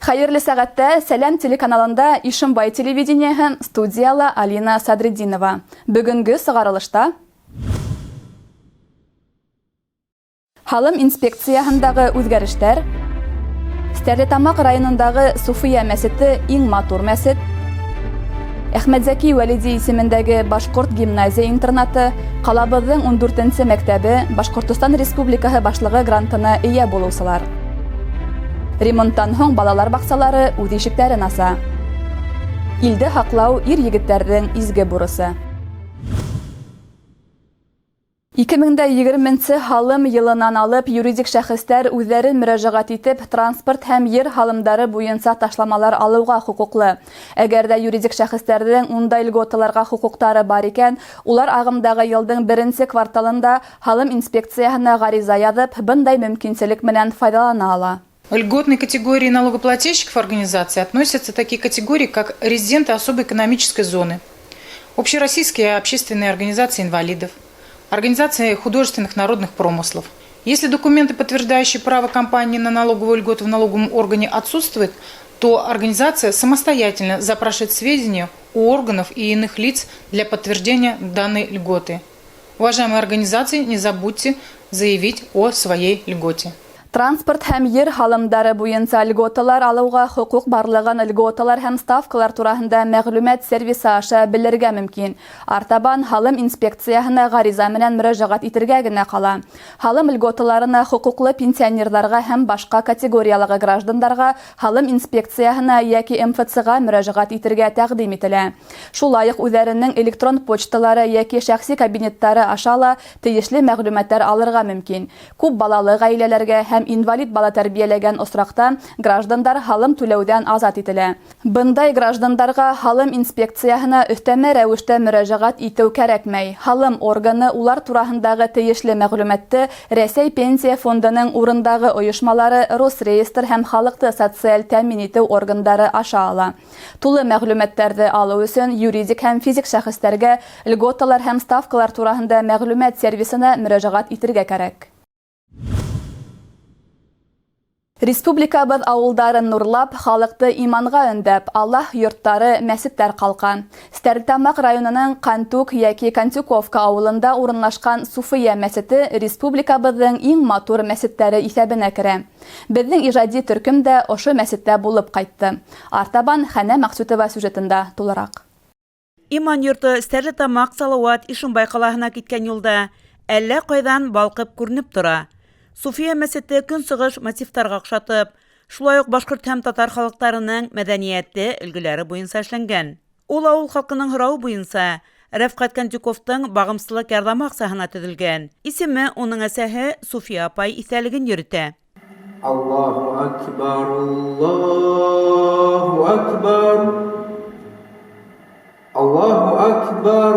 Хәерле сәгатьтә Сәләм телеканалында Ишембай телевидениеһен, студияла Алина Садриддинова. Бүгенге сыгарылышта Халым инспекцияһындагы үзгәрештәр, Стәрлетамак районындагы Суфия мәсете иң матур мәсет, Әхмәтзәки Вәлиди исемендәге Башкорт гимназия интернаты, калабызның 14нче мәктәбе, Башкортстан Республикаһы башлыгы грантына ия булучылар. Ремонттан һоң балалар баксалары үз ишектәрен аса. Илде хаклау ир-егетләрнең изге бурысы. 2020 халым елынан алып юридик шәхестәр үзләрен мөрәҗәгать итеп транспорт һәм ер халымдары буенча ташламалар алуга хукуклы. Әгәр дә юридик шәхестәрнең ундай льготаларга хукуктары бар икән, улар агымдагы елның 1нче кварталында халым инспекциясына гариза язып, бындай мөмкинчелек менән файдалана ала. К льготной категории налогоплательщиков организации относятся такие категории, как резиденты особой экономической зоны, общероссийские общественные организации инвалидов, организации художественных народных промыслов. Если документы, подтверждающие право компании на налоговую льготу в налоговом органе, отсутствуют, то организация самостоятельно запрашивает сведения у органов и иных лиц для подтверждения данной льготы. Уважаемые организации, не забудьте заявить о своей льготе. Транспорт һәм ер халымдары буенча льготалар алуга хукук барлыгын льготалар һәм ставкалар турасында мәгълүмат сервисы аша белергә мөмкин. Артабан халым инспекциясына гариза менән мөрәҗәгать итәргә генә кала. Халым льготаларына хукуклы пенсионерларга һәм башка категорияларга граждандарга халым инспекциясына яки МФЦга мөрәҗәгать итәргә тәкъдим ителә. Шулай ук үзләренең электрон почталары яки шәхси кабинеттары аша ла тиешле мәгълүматлар алырга мөмкин. Күп балалы гаиләләргә һәм инвалид бала тәрбияләгән осракта граждандар халым түләүдән азат ителә. Бындай граждандарга халым инспекциясына өстәмә рәвештә мөрәҗәгать итү кәрәкмәй. Халым органы улар турасындагы тиешле мәгълүматты Рәсәй пенсия фондының урындагы оешмалары, Росреестр һәм халыкты социаль тәэмин итү органнары аша ала. Тулы мәгълүматларны алу өчен юридик һәм физик шәхестәргә льготалар һәм ставкалар турасында мәгълүмат сервисына мөрәҗәгать итәргә кирәк. Республикабыз авылдарын нурлап, халыкты иманга өндәп, Аллах йорттары, мәсеттәр калкан. Стәрлетамак районының Кантук яки Кантюковка авылында урынлашкан Суфия мәсете республикабызның иң матур мәсеттәре исәбенә керә. Безнең иҗади төркем дә ошо мәсеттә булып кайтты. Артабан Хәнә Максутова сюжетында тулырак. Иман йорты Стәрлетамак Салават Ишембай калаһына киткән юлда әллә кайдан балкып күренеп тора. Суфия мәсете көнсыгыш массивтарга охшатып, шулай ук башкорт һәм татар халыкларының мәдәнияте өлгеләре буенча эшләнгән. Ул авыл халкының һорау буенча Рәфкать Кантюковтың багымсызлык ярдәм акциясына төзелгән. Исеме уның әсәһе Суфия апай исәлеген йөртә. Аллаһу акбар, Аллаһу акбар. Аллаһу акбар.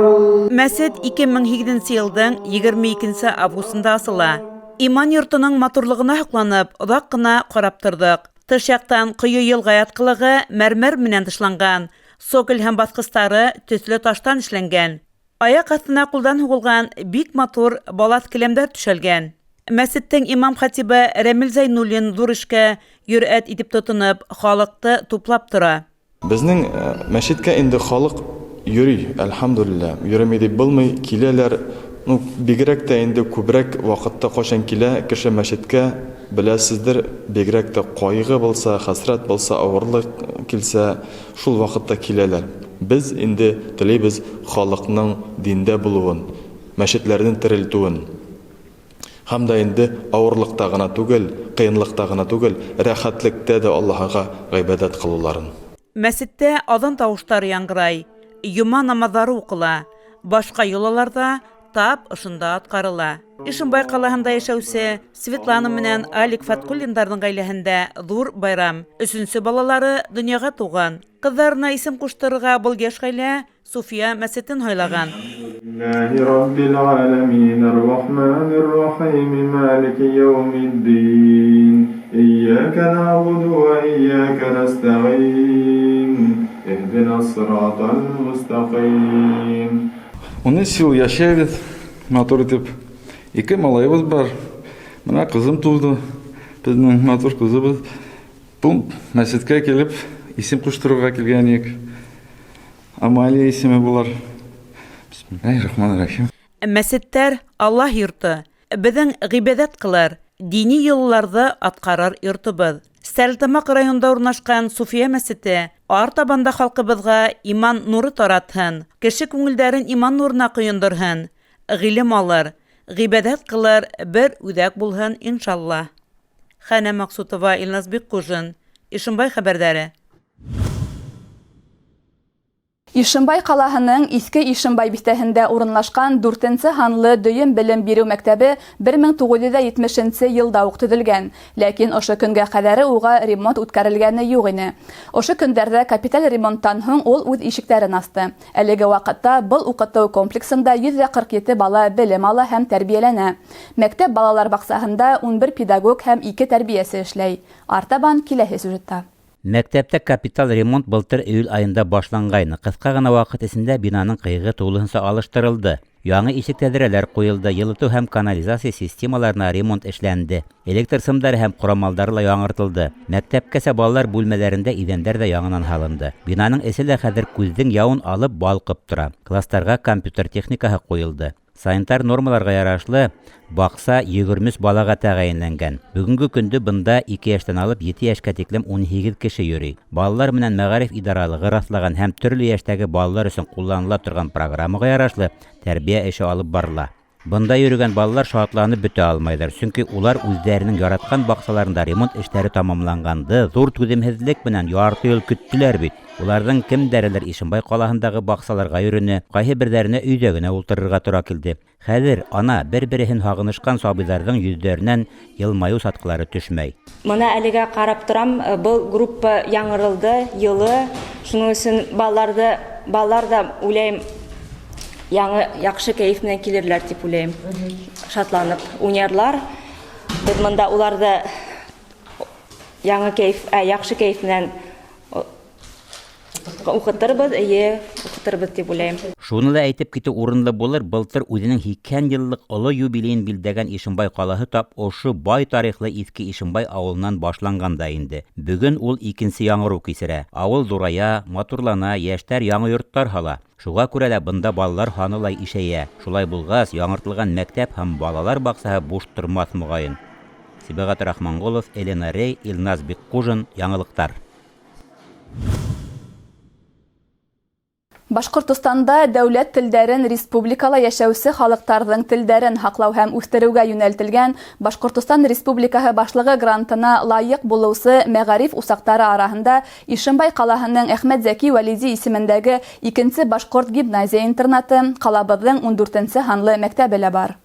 Мәсет 2008 елның 22 августында асыла. Иман йортының матурлыгына һокланып, оҙаҡ ҡына ҡарап торҙоҡ. Тыш яҡтан ҡойо йылға ятҡылығы мәрмәр менән тышланған, соколь һәм баҫҡыстары төҫлө таштан эшләнгән. Аяҡ аҫтына ҡулдан һуғылған бик матур балаҫ келәмдәр төшәлгән. Мәсеттең имам хатибы Рәмил Зәйнуллин ҙур эшкә йөрьәт итеп тотоноп, халыҡты туплап тора. Безнең мәчеткә инде халыҡ йөрөй, әлхәмдүлилләһ. Йөрөмәй дип булмай, киләләр. Бигерәк тә инде күбрәк вакытта кашан килә кеше мәчеткә, беләсездер, бигерәк тә кайгы булса, хәсрәт булса, авырлык килсә, шул вакытта киләләр. Без инде теләйбез халыкның диндә булуын, мәчетләрнең терелтүен. Һәм дә инде авырлыкта гына түгел, кыенлыкта гына түгел, рәхәтлектә дә Аллаһка гыйбадәт кылуларын. Мәсеттә аҙан тауыштары яңгырай, йома намаҙҙары уҡыла, башҡа йолаларҙа тап ошонда атҡарыла. Ишембай ҡалаһында йәшәүсе Светлана менән Алик Фаткуллиндарҙың ғаиләһендә ҙур байрам. 3нсе балалары донъяға тыуған. Ҡыҙҙарына исем ҡуштырырға был йәш ғаилә Суфия мәсетен һайлаған. Уны сил яшәбез, матур итеп. 2 малайыбыз бар. Менә кызым туды. Безнең матур кызыбыз. Бұл мәсеткә келіп, исем құштыруға келген ек. Амалия исеме болар. Бисмиллахир-рахманир-рахим. Мәсеттәр Аллах йорты. Беҙҙең ғибәҙәт ҡылар, дини йылларҙы атҡарар йортобыҙ. Стәрлетамаҡ районында урынлашҡан Суфия мәсете артабанда халҡыбыҙға иман нуры таратһын, кеше күңелдәрен иман нурына ҡойондорһын, ғилем алыр, ғибәҙәт ҡылыр, бер үҙәк булһын, иншалла. Хәнә Мaqсутова, Илназ Бикҡужин, Ишембай хәбәрҙәре. Ишембай ҡалаһының Иҫке Ишембай биҫтәһендә урынлашҡан 4-нсе һанлы дөйөм белем биреү мәктәбе 1970 йылда уҡ төҙөлгән, ләкин ошо көнгә ҡәҙәре уға ремонт үткәрелгәне юҡ ине. Ошо көндәрҙә капиталь ремонттан һуң ул үҙ ишектәрен асты. Әлеге ваҡытта был уҡытыу комплексында 147 бала белем ала һәм тәрбиәләнә. Мәктәп балалар баҡсаһында 11 педагог һәм 2 тәрбиәсе эшләй. Артабан киләһе сюжетта. Мәктәптә капитал ремонт былтыр июль айында башланғайны. Ҡыҫҡа ғына ваҡыт эсендә бинаның ҡыйығы тулыһынса алыштырылды. Яңы ишек тәҙрәләр ҡуйылды, йылытыу һәм канализация системаларына ремонт эшләнде. Электр сымдары һәм ҡорамалдары ла яңыртылды. Мәктәпкәсә балалар бүлмәләрендә иҙәндәр ҙә яңынан һалынды. Бинаның эсе лә хәҙер күҙҙең яуын алып балҡып тора. Кластарға компьютер техникаһы ҡуйылды. Санитар нормаларға ярашлы баҡса 23 балаға тәғәйенләнгән. Бүгенге көндө бында 2 йәштән алып 7 йәшкә тиклем 18 кеше йөрөй. Балалар менән мәғариф идаралығы раҫлаған һәм төрлө йәштәге балалар өсөн ҡулланыла торған программаға ярашлы тәрбиә эше алып барыла. Бында йөрөгән балалар шатланып бөтә алмайҙар, сөнки улар үҙҙәренең яратҡан баҡсаларында ремонт эштәре тамамланғанды ҙур түҙемһеҙлек менән ярты йыл көттөләр бит. Уларҙың кемдәрелер Ишембай ҡалаһындағы баҡсаларға йөрөнө, ҡайһы берҙәренә өйҙә генә ултырырға тура килде. Хәҙер ана бер-береһен һағынышҡан сабыйҙарҙың йөҙҙәренән йылмайыу сатҡылары төшмәй. Мына әлегә ҡарап торам, был группа яңырылды, йылы. Шуның өсөн балалар да үләйем яҡшы кәйеф менән килерләр тип үләйем. Шатланып уйнарлар. Беҙ мында уларҙы яҡшы кәйеф менән уҡытырбыҙ тип үләйем. Шуны ла әйтеп китеү урынлы булыр, былтыр үҙенең 80 йыллыҡ оло юбилейын билдәгән Ишембай ҡалаһы тап ошо бай тарихлы Иҫке Ишембай ауылынан башланғанда инде. Бөгөн ул икенсе яңырыу кисерә. Ауыл ҙурая, матурлана, йәштәр яңы йорттар һала. Шуға күрә лә бында балалар һаны ла ишәйә. Шулай булғас, яңыртылған мәктәп һәм балалар баҡсаһы буш тормаҫ моғайын. Сибәғәт Рахманғолов, Елена Рей, Илназ Бикҡужин, Яңылыҡтар. Башҡортостанда дәүләт телдәрен республикала йәшәүсе халыҡтарҙың телдәрен һаҡлау һәм үҫтереүгә йүнәлтелгән Башҡортостан Республикаһы башлығы грантына лайыҡ булыусы мәғариф усаҡтары араһында Ишембай ҡалаһының Әхмәт Зәки Вәлиди исемендәге 2-нсе башҡорт гимназия-интернаты, ҡалабыҙҙың 14-нсе һанлы мәктәбе лә бар.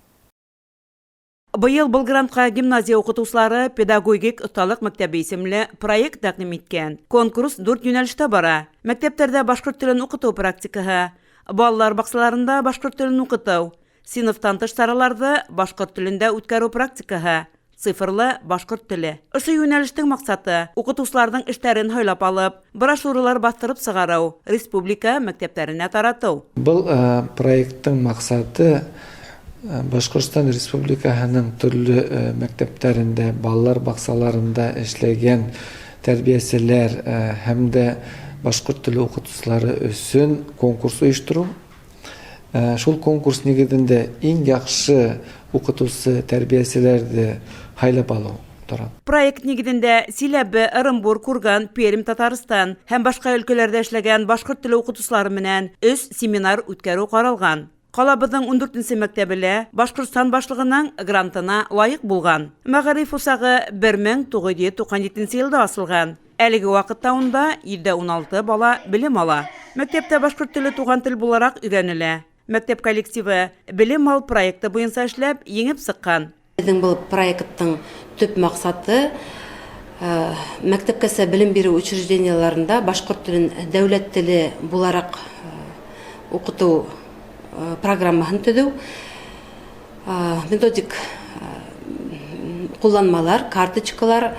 Быйыл был грантҡа гимназия уҡытыусылары педагогик оҫталыҡ мәктәбе исемле проект тәҡдим иткән. Конкурс 4 йүнәлештә бара. Мәктәптәрҙә башҡорт телен уҡытыу практикаһы, балалар баҡсаларында башҡорт телен уҡытыу, синыфтан тыш сараларҙы башҡорт телендә үткәреү практикаһы, цифрлы башҡорт теле. Ошо йүнәлештең маҡсаты уҡытыусыларҙың эштәрен һайлап алып, брошюралар баҫтырып сығарыу, республика мәктәптәренә таратыу. Был проекттың маҡсаты Башҡортостан Республикаһының төрлө мәктәптәрендә, балалар баҡсаларында эшләгән тәрбиәселәр һәм дә башҡорт теле уҡытыусылары өсөн конкурс ойоштороу. Шул конкурс нигеҙендә иң яҡшы уҡытыусы тәрбиәселәрҙе һайлап алыу тора. Проект нигеҙендә Силәбе, Ырымбур, Курган, Пермь, Татарстан һәм башҡа өлкәләрҙә эшләгән башҡорт теле уҡытыусылары менән 3 семинар үткәреү ҡаралған. Ҡалабыҙҙың 14-нсе мәктәбелә Башҡортостан башлығының грантына лайыҡ булған. Мәғариф усағы 1997 йылда асылған. Әлеге ваҡытта унда 716 бала белем ала. Мәктәптә башҡорт теле туған тел булараҡ өйрәнелә. Мәктәп коллективы белем ал проекты буйынса эшләп, еңеп сыҡҡан. Беҙҙең был проекттың төп маҡсаты мәктәпкәсә белем биреү учрежденияларында башҡорт телен дәүләт теле булараҡ уҡытыу программаһын төҙөү, методик ҡулланмалар, карточкалар,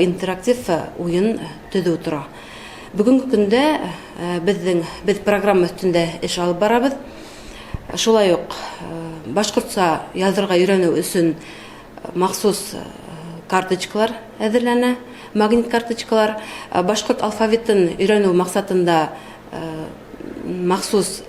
интерактив уйын төҙөү тора. Бөгөнгө көндә беҙ программа өҫтөндә эш алып барабыҙ. Шулай уҡ башҡортса яҙырға өйрәнеү өсөн махсус карточкалар әҙерләнә. магнит карточкалар, башкорт алфавитын өйрәнү максатында махсус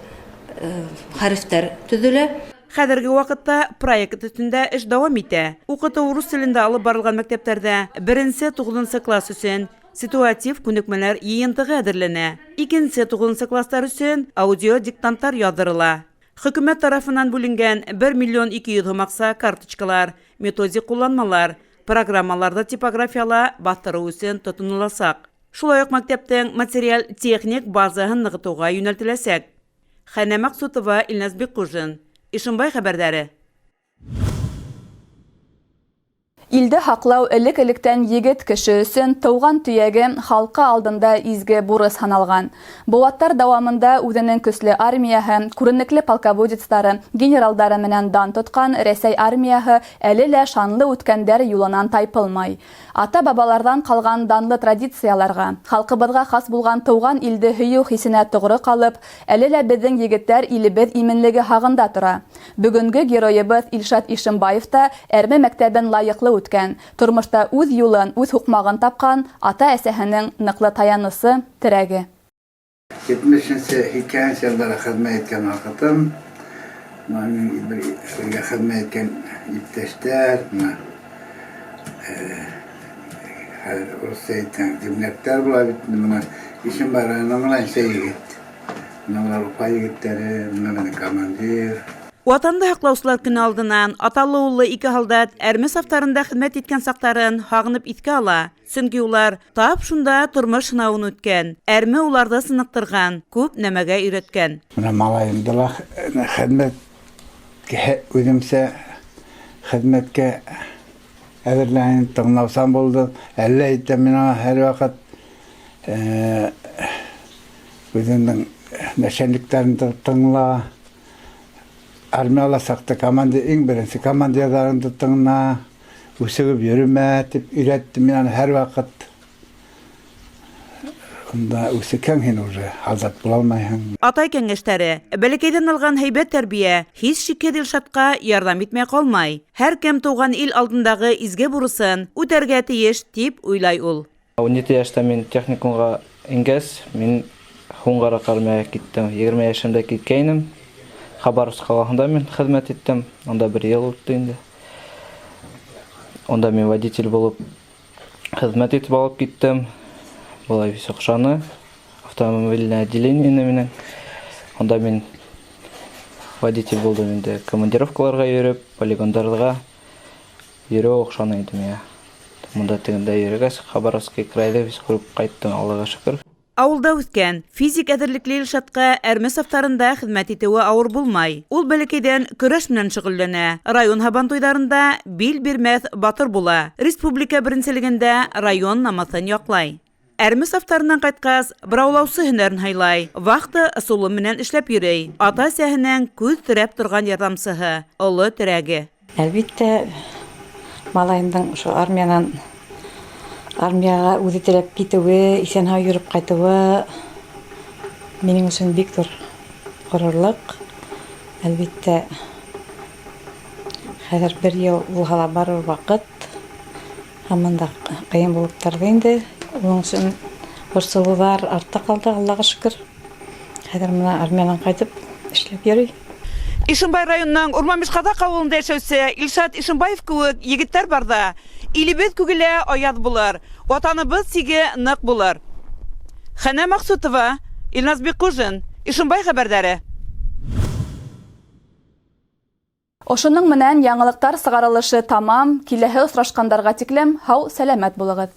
харифтәр төзелә. Хәзерге вакытта проект өстендә эш дәвам итә. Укыту рус телендә алып барылган мәктәпләрдә 1-9 класс өчен ситуатив күнекмәләр йыентыгы әзерләнә. 2-9 класслар өчен аудио диктантлар яздырыла. Хөкүмәт тарафыннан бүленгән 1,2 макса карточкалар, методик кулланмалар, программаларда типографияла бастыру өчен тотыныласак. Шулай ук мәктәптең материаль техник базаһын ныгытуга юнәлтеләсәк. Хәнә Максутова, Илназ Беккужин. Ишембай хәбәрдәре. Илде хаклау элек-электән егет кеше өсөн тыуган төяге халкы алдында изге бурыс саналган. Буаттар дәвамында үзенең көчле армияһы, күренекле полководецлары, генералдары менән дан тоткан Рәсәй армияһы әле лә шанлы үткәндәр юлынан тайпылмай. Ата-бабалардан калган данлы традицияларга, халкыбызга хас булган тыуган илде һөю хисенә тугры калып, әле лә безнең егетләр илебез именлеге хагында тора. Бүгенге героебыз Илшат Ишембаев та әрме мәктәбен лайыклы үткән. Тормышта үз юлын, үз хукмагын тапкан ата-әсәһенең ныклы таянысы, терәге. 70-80 елларда хезмәт иткән вакытым, мин бер хезмәт иткән иптәштәр, Rusiya'dan cümletler bulabilirim. İşim var, onlarla егет. Onlarla Rupa егеттері, onlarla командир. Ватанды хаклаусылар көне алдынан аталы уллы 2 солдат әрме сафтарында хезмәт иткән сактарын хагынып искә ала. Чөнки улар тап шунда тормыш сынавын үткән. Әрме уларда сыныктырган, күп нәмәгә өйрәткән. Менә малаемдыла хезмәткә үземсә хезмәткә әзерләнеп тыңлаусам булды. Әллә әйтә миңа һәр вакыт үзенең нәшәнлекләрен тыңла. Армияла сакта иң беренче командирларын тыңла, үсегеп йөрмә дип өйрәтте миңа һәр вакыт. Унда үсекән һин уже азат була алмайһың. Атай кәңәштәре, бәләкәйдән алган һәйбәт тәрбия һич шиккә Илшатка ярдәм итмәй калмай. Һәр кем туган ил алдындагы изге бурысын үтәргә тиеш дип уйлай ул. 17 яшьтә мин техникумга ингәс, мин Хунгара армияга киттем. 20 яшьымда киткәйнем. Хабаровск қаласында мен хезмәт иттем. Онда 1 ел үтте инде. Онда мен водитель булып хезмәт итеп алып киттем. Булай Високшаны автомобильное отделение менен. Онда мен водитель булдым инде. Командировкаларга йөреп, полигондарга йөрү окшаны идем я. Монда тегендә йөргәс, Хабаровский крайда Вискруп кайттым, Аллага шөкер. Авылда үткән физик әзерлекле Илшатка әрме сафтарында хезмәт итүе авыр булмай. Ул бәләкәйдән көрәш белән шөгыльләнә. Район һабан туйдарында бил бирмәс батыр була. Республика беренчелегендә район намасын яклай. Әрме сафтарыннан кайткас, браулаусы һөнәрен хайлай. Вакыты ысулы менән эшләп йөрей. Ата-әсәһенең күз терәп торган ярдәмчыһы, олы терәге. Әлбәттә, малаемның шу армияга үзе теләп китүе, исән-һау йөреп кайтуы минең өчен бик зур горурлык. Әлбәттә, хәзер 1 ел булгала барыр вакыт, һәм да кыен булып торды инде. Уның өчен борсылулар артта калды, Аллага шөкер. Хәзер менә армиянан кайтып эшләп йөри. Ишембай районының Урманбишкадак авылында яшәүче Илшат Ишембаев кебек егетләр барда. Илебез күгелә аяз булыр, ватаныбыз сиге нык булыр. Хәнә Максутова, Илназ Беккужин, Ишембай хәбәрдәре. Ошының менән яңалыктар сыгарылышы тамам. Киләһе очрашкандарга тиклем һау сәламәт булыгыз.